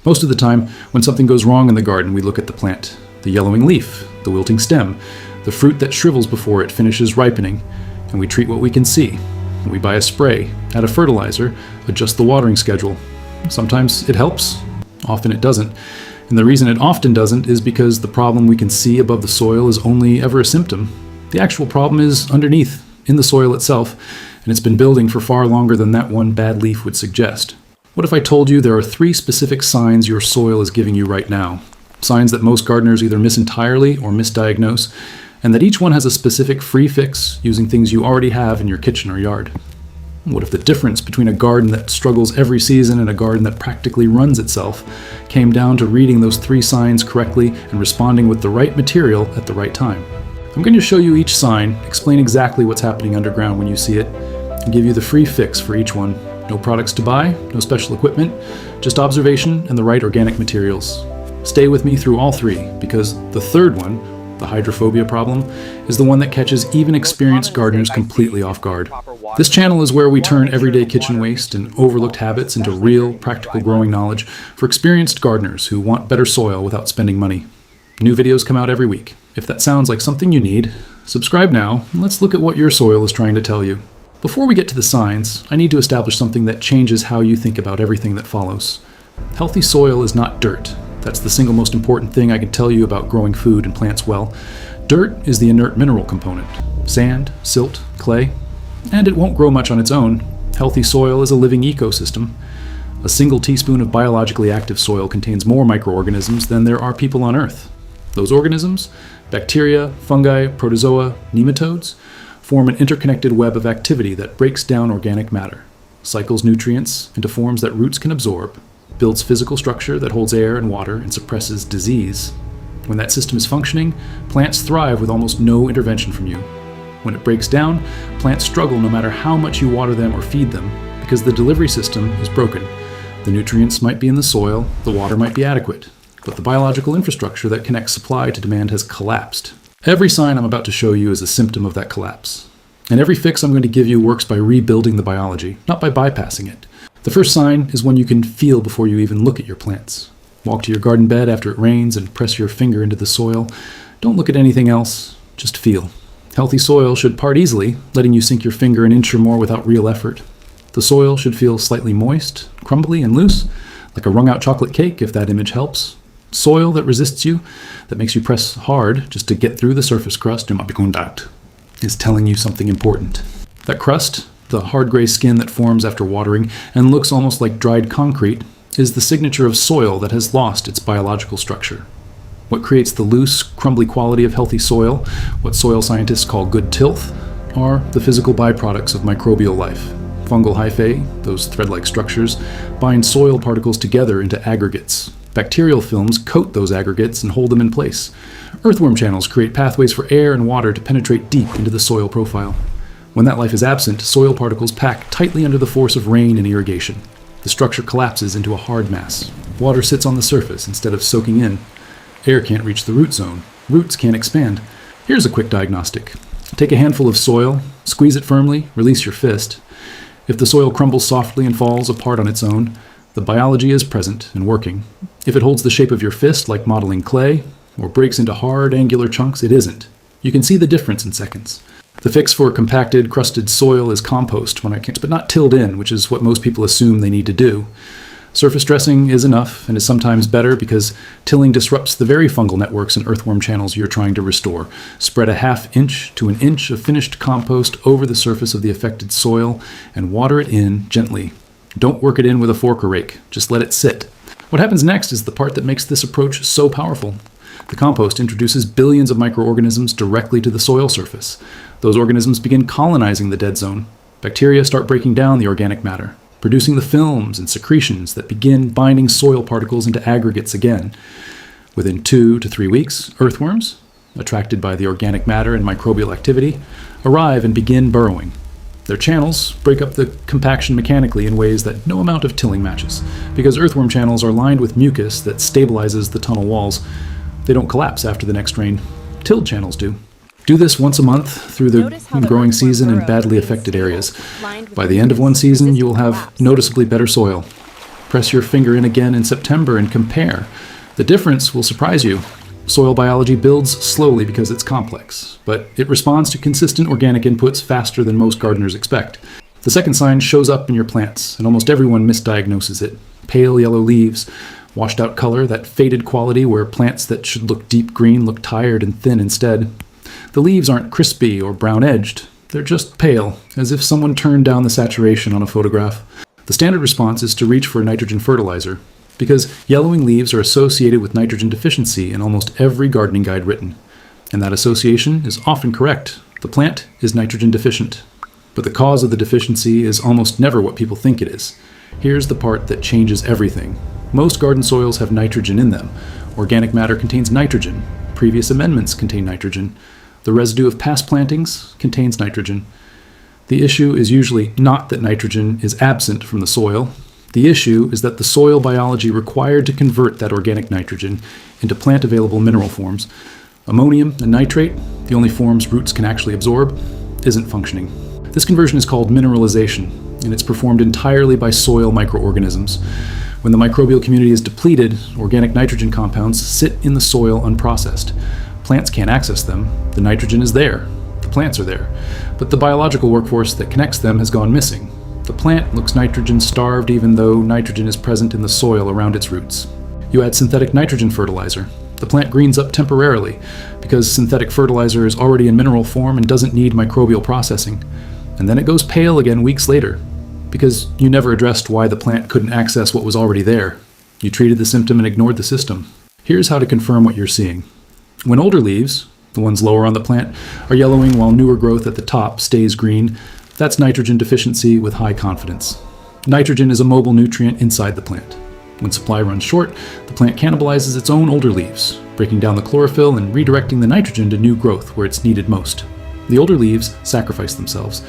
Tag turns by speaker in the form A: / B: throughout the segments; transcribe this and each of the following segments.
A: Most of the time, when something goes wrong in the garden, we look at the plant. The yellowing leaf, the wilting stem, the fruit that shrivels before it finishes ripening, and we treat what we can see. We buy a spray, add a fertilizer, adjust the watering schedule. Sometimes it helps, often it doesn't. And the reason it often doesn't is because the problem we can see above the soil is only ever a symptom. The actual problem is underneath, in the soil itself, and it's been building for far longer than that one bad leaf would suggest. What if I told you there are 3 specific signs your soil is giving you right now? Signs that most gardeners either miss entirely or misdiagnose, and that each one has a specific free fix using things you already have in your kitchen or yard. What if the difference between a garden that struggles every season and a garden that practically runs itself came down to reading those 3 signs correctly and responding with the right material at the right time? I'm going to show you each sign, explain exactly what's happening underground when you see it, and give you the free fix for each one. No products to buy, no special equipment, just observation and the right organic materials. Stay with me through all 3, because the third one, the hydrophobia problem, is the one that catches even experienced gardeners completely off guard. This channel is where we turn everyday kitchen waste and overlooked habits into real, practical growing knowledge for experienced gardeners who want better soil without spending money. New videos come out every week. If that sounds like something you need, subscribe now and let's look at what your soil is trying to tell you. Before we get to the signs, I need to establish something that changes how you think about everything that follows. Healthy soil is not dirt. That's the single most important thing I can tell you about growing food and plants well. Dirt is the inert mineral component. Sand, silt, clay, and it won't grow much on its own. Healthy soil is a living ecosystem. A single teaspoon of biologically active soil contains more microorganisms than there are people on Earth. Those organisms, bacteria, fungi, protozoa, nematodes, form an interconnected web of activity that breaks down organic matter, cycles nutrients into forms that roots can absorb, builds physical structure that holds air and water and suppresses disease. When that system is functioning, plants thrive with almost no intervention from you. When it breaks down, plants struggle no matter how much you water them or feed them, because the delivery system is broken. The nutrients might be in the soil, the water might be adequate, but the biological infrastructure that connects supply to demand has collapsed. Every sign I'm about to show you is a symptom of that collapse. And every fix I'm going to give you works by rebuilding the biology, not by bypassing it. The first sign is one you can feel before you even look at your plants. Walk to your garden bed after it rains and press your finger into the soil. Don't look at anything else, just feel. Healthy soil should part easily, letting you sink your finger an inch or more without real effort. The soil should feel slightly moist, crumbly and loose, like a wrung-out chocolate cake if that image helps. Soil that resists you, that makes you press hard just to get through the surface crust, is telling you something important. That crust, the hard gray skin that forms after watering and looks almost like dried concrete, is the signature of soil that has lost its biological structure. What creates the loose, crumbly quality of healthy soil, what soil scientists call good tilth, are the physical byproducts of microbial life. Fungal hyphae, those thread-like structures, bind soil particles together into aggregates. Bacterial films coat those aggregates and hold them in place. Earthworm channels create pathways for air and water to penetrate deep into the soil profile. When that life is absent, soil particles pack tightly under the force of rain and irrigation. The structure collapses into a hard mass. Water sits on the surface instead of soaking in. Air can't reach the root zone. Roots can't expand. Here's a quick diagnostic. Take a handful of soil, squeeze it firmly, release your fist. If the soil crumbles softly and falls apart on its own, the biology is present and working. If it holds the shape of your fist like modeling clay, or breaks into hard, angular chunks, it isn't. You can see the difference in seconds. The fix for compacted, crusted soil is compost, but not tilled in, which is what most people assume they need to do. Surface dressing is enough and is sometimes better because tilling disrupts the very fungal networks and earthworm channels you're trying to restore. Spread a ½ inch to 1 inch of finished compost over the surface of the affected soil and water it in gently. Don't work it in with a fork or rake, just let it sit. What happens next is the part that makes this approach so powerful. The compost introduces billions of microorganisms directly to the soil surface. Those organisms begin colonizing the dead zone. Bacteria start breaking down the organic matter, producing the films and secretions that begin binding soil particles into aggregates again. Within 2 to 3 weeks, earthworms, attracted by the organic matter and microbial activity, arrive and begin burrowing. Their channels break up the compaction mechanically in ways that no amount of tilling matches, because earthworm channels are lined with mucus that stabilizes the tunnel walls. They don't collapse after the next rain. Tilled channels do. Do this once a month through the growing season in badly affected areas. By the end of one season, you will have noticeably better soil. Press your finger in again in September and compare. The difference will surprise you. Soil biology builds slowly because it's complex, but it responds to consistent organic inputs faster than most gardeners expect. The second sign shows up in your plants, and almost everyone misdiagnoses it. Pale yellow leaves, washed out color, that faded quality where plants that should look deep green look tired and thin instead. The leaves aren't crispy or brown-edged. They're just pale, as if someone turned down the saturation on a photograph. The standard response is to reach for nitrogen fertilizer, because yellowing leaves are associated with nitrogen deficiency in almost every gardening guide written. And that association is often correct. The plant is nitrogen deficient. But the cause of the deficiency is almost never what people think it is. Here's the part that changes everything. Most garden soils have nitrogen in them. Organic matter contains nitrogen. Previous amendments contain nitrogen. The residue of past plantings contains nitrogen. The issue is usually not that nitrogen is absent from the soil. The issue is that the soil biology required to convert that organic nitrogen into plant-available mineral forms, ammonium and nitrate, the only forms roots can actually absorb, isn't functioning. This conversion is called mineralization, and it's performed entirely by soil microorganisms. When the microbial community is depleted, organic nitrogen compounds sit in the soil unprocessed. Plants can't access them. The nitrogen is there. The plants are there. But the biological workforce that connects them has gone missing. The plant looks nitrogen-starved even though nitrogen is present in the soil around its roots. You add synthetic nitrogen fertilizer. The plant greens up temporarily because synthetic fertilizer is already in mineral form and doesn't need microbial processing. And then it goes pale again weeks later because you never addressed why the plant couldn't access what was already there. You treated the symptom and ignored the system. Here's how to confirm what you're seeing. When older leaves, the ones lower on the plant, are yellowing while newer growth at the top stays green, that's nitrogen deficiency with high confidence. Nitrogen is a mobile nutrient inside the plant. When supply runs short, the plant cannibalizes its own older leaves, breaking down the chlorophyll and redirecting the nitrogen to new growth where it's needed most. The older leaves sacrifice themselves.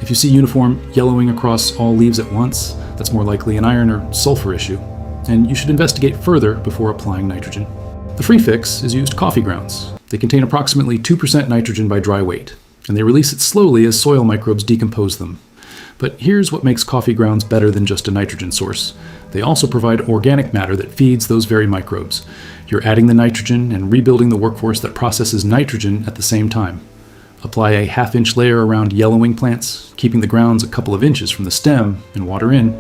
A: If you see uniform yellowing across all leaves at once, that's more likely an iron or sulfur issue, and you should investigate further before applying nitrogen. The free fix is used coffee grounds. They contain approximately 2% nitrogen by dry weight, and they release it slowly as soil microbes decompose them. But here's what makes coffee grounds better than just a nitrogen source. They also provide organic matter that feeds those very microbes. You're adding the nitrogen and rebuilding the workforce that processes nitrogen at the same time. Apply a half-inch layer around yellowing plants, keeping the grounds a couple of inches from the stem, and water in.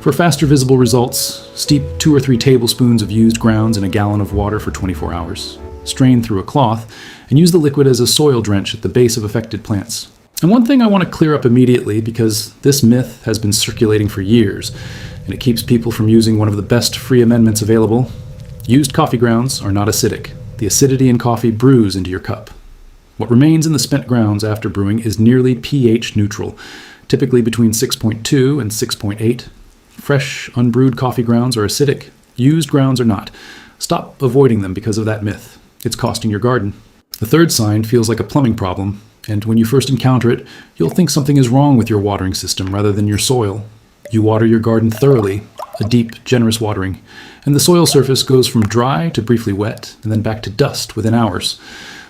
A: For faster visible results, steep 2 or 3 tablespoons of used grounds in a gallon of water for 24 hours. Strain through a cloth, and use the liquid as a soil drench at the base of affected plants. And one thing I want to clear up immediately, because this myth has been circulating for years, and it keeps people from using one of the best free amendments available. Used coffee grounds are not acidic. The acidity in coffee brews into your cup. What remains in the spent grounds after brewing is nearly pH neutral, typically between 6.2 and 6.8. Fresh, unbrewed coffee grounds are acidic. Used grounds are not. Stop avoiding them because of that myth. It's costing your garden. The third sign feels like a plumbing problem, and when you first encounter it, you'll think something is wrong with your watering system rather than your soil. You water your garden thoroughly, a deep, generous watering, and the soil surface goes from dry to briefly wet, and then back to dust within hours.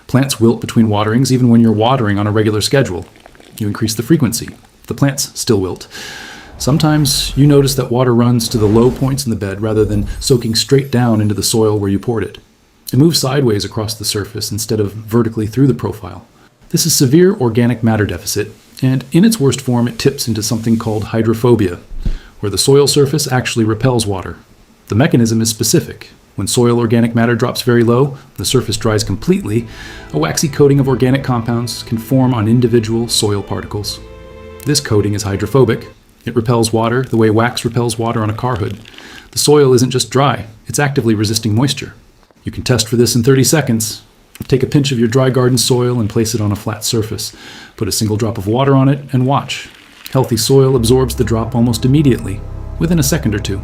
A: Plants wilt between waterings even when you're watering on a regular schedule. You increase the frequency. The plants still wilt. Sometimes you notice that water runs to the low points in the bed rather than soaking straight down into the soil where you poured it. It moves sideways across the surface instead of vertically through the profile. This is severe organic matter deficit, and in its worst form it tips into something called hydrophobia, where the soil surface actually repels water. The mechanism is specific. When soil organic matter drops very low, the surface dries completely, a waxy coating of organic compounds can form on individual soil particles. This coating is hydrophobic. It repels water the way wax repels water on a car hood. The soil isn't just dry, it's actively resisting moisture. You can test for this in 30 seconds. Take a pinch of your dry garden soil and place it on a flat surface. Put a single drop of water on it and watch. Healthy soil absorbs the drop almost immediately, within a second or two.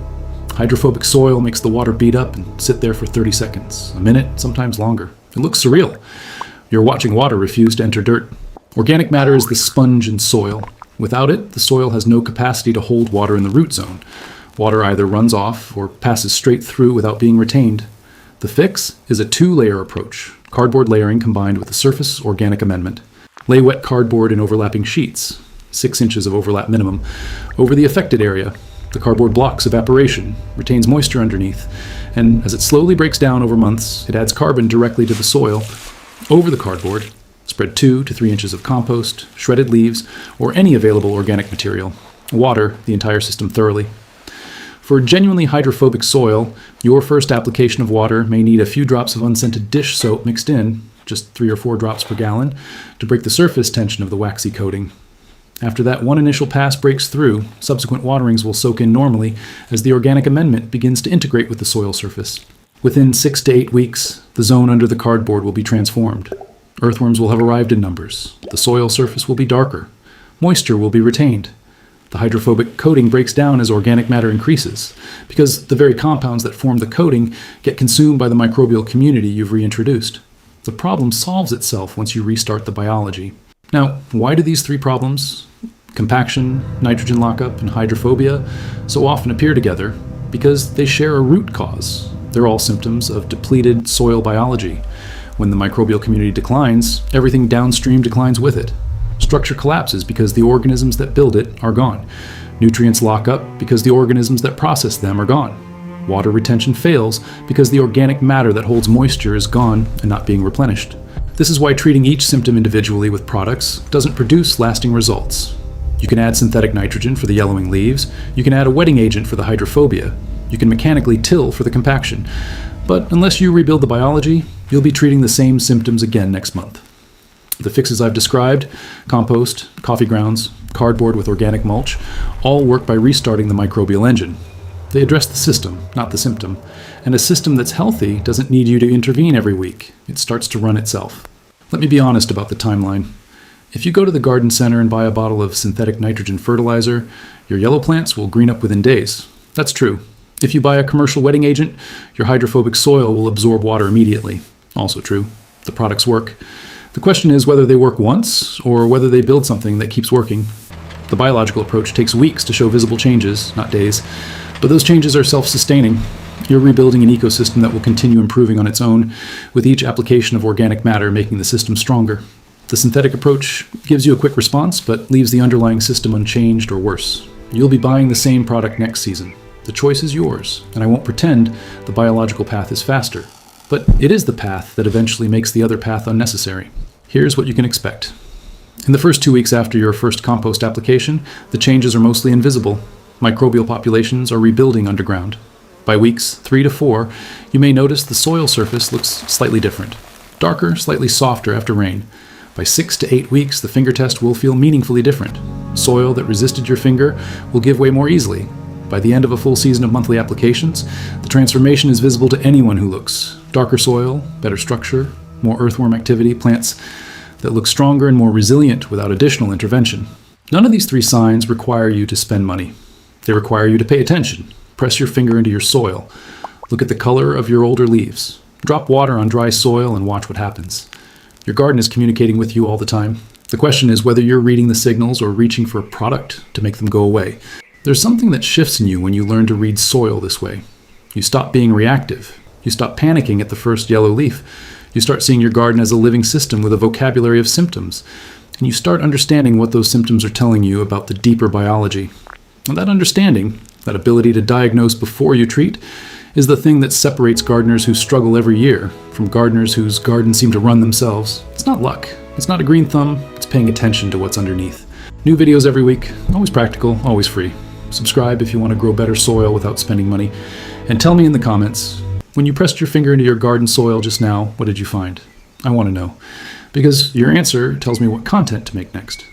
A: Hydrophobic soil makes the water bead up and sit there for 30 seconds, a minute, sometimes longer. It looks surreal. You're watching water refuse to enter dirt. Organic matter is the sponge in soil. Without it, the soil has no capacity to hold water in the root zone. Water either runs off or passes straight through without being retained. The fix is a 2-layer approach, cardboard layering combined with a surface organic amendment. Lay wet cardboard in overlapping sheets, 6 inches of overlap minimum, over the affected area. The cardboard blocks evaporation, retains moisture underneath, and as it slowly breaks down over months, it adds carbon directly to the soil over the cardboard. Spread 2 to 3 inches of compost, shredded leaves, or any available organic material. Water the entire system thoroughly. For genuinely hydrophobic soil, your first application of water may need a few drops of unscented dish soap mixed in, just 3 or 4 drops per gallon, to break the surface tension of the waxy coating. After that one initial pass breaks through, subsequent waterings will soak in normally as the organic amendment begins to integrate with the soil surface. Within 6 to 8 weeks, the zone under the cardboard will be transformed. Earthworms will have arrived in numbers. The soil surface will be darker. Moisture will be retained. The hydrophobic coating breaks down as organic matter increases, because the very compounds that form the coating get consumed by the microbial community you've reintroduced. The problem solves itself once you restart the biology. Now, why do these 3 problems, compaction, nitrogen lockup, and hydrophobia, so often appear together? Because they share a root cause. They're all symptoms of depleted soil biology. When the microbial community declines, everything downstream declines with it. Structure collapses because the organisms that build it are gone. Nutrients lock up because the organisms that process them are gone. Water retention fails because the organic matter that holds moisture is gone and not being replenished. This is why treating each symptom individually with products doesn't produce lasting results. You can add synthetic nitrogen for the yellowing leaves. You can add a wetting agent for the hydrophobia. You can mechanically till for the compaction. But unless you rebuild the biology, you'll be treating the same symptoms again next month. The fixes I've described, compost, coffee grounds, cardboard with organic mulch, all work by restarting the microbial engine. They address the system, not the symptom. And a system that's healthy doesn't need you to intervene every week. It starts to run itself. Let me be honest about the timeline. If you go to the garden center and buy a bottle of synthetic nitrogen fertilizer, your yellow plants will green up within days. That's true. If you buy a commercial wetting agent, your hydrophobic soil will absorb water immediately. Also true. The products work. The question is whether they work once or whether they build something that keeps working. The biological approach takes weeks to show visible changes, not days, but those changes are self-sustaining. You're rebuilding an ecosystem that will continue improving on its own, with each application of organic matter making the system stronger. The synthetic approach gives you a quick response, but leaves the underlying system unchanged or worse. You'll be buying the same product next season. The choice is yours, and I won't pretend the biological path is faster. But it is the path that eventually makes the other path unnecessary. Here's what you can expect. In the first 2 weeks after your first compost application, the changes are mostly invisible. Microbial populations are rebuilding underground. By weeks 3 to 4, you may notice the soil surface looks slightly different. Darker, slightly softer after rain. By 6 to 8 weeks, the finger test will feel meaningfully different. Soil that resisted your finger will give way more easily. By the end of a full season of monthly applications, the transformation is visible to anyone who looks. Darker soil, better structure, more earthworm activity, plants that look stronger and more resilient without additional intervention. None of these 3 signs require you to spend money. They require you to pay attention. Press your finger into your soil. Look at the color of your older leaves. Drop water on dry soil and watch what happens. Your garden is communicating with you all the time. The question is whether you're reading the signals or reaching for a product to make them go away. There's something that shifts in you when you learn to read soil this way. You stop being reactive. You stop panicking at the first yellow leaf. You start seeing your garden as a living system with a vocabulary of symptoms. And you start understanding what those symptoms are telling you about the deeper biology. And that understanding, that ability to diagnose before you treat, is the thing that separates gardeners who struggle every year from gardeners whose gardens seem to run themselves. It's not luck. It's not a green thumb. It's paying attention to what's underneath. New videos every week, always practical, always free. Subscribe if you want to grow better soil without spending money. And tell me in the comments, when you pressed your finger into your garden soil just now, what did you find? I want to know. Because your answer tells me what content to make next.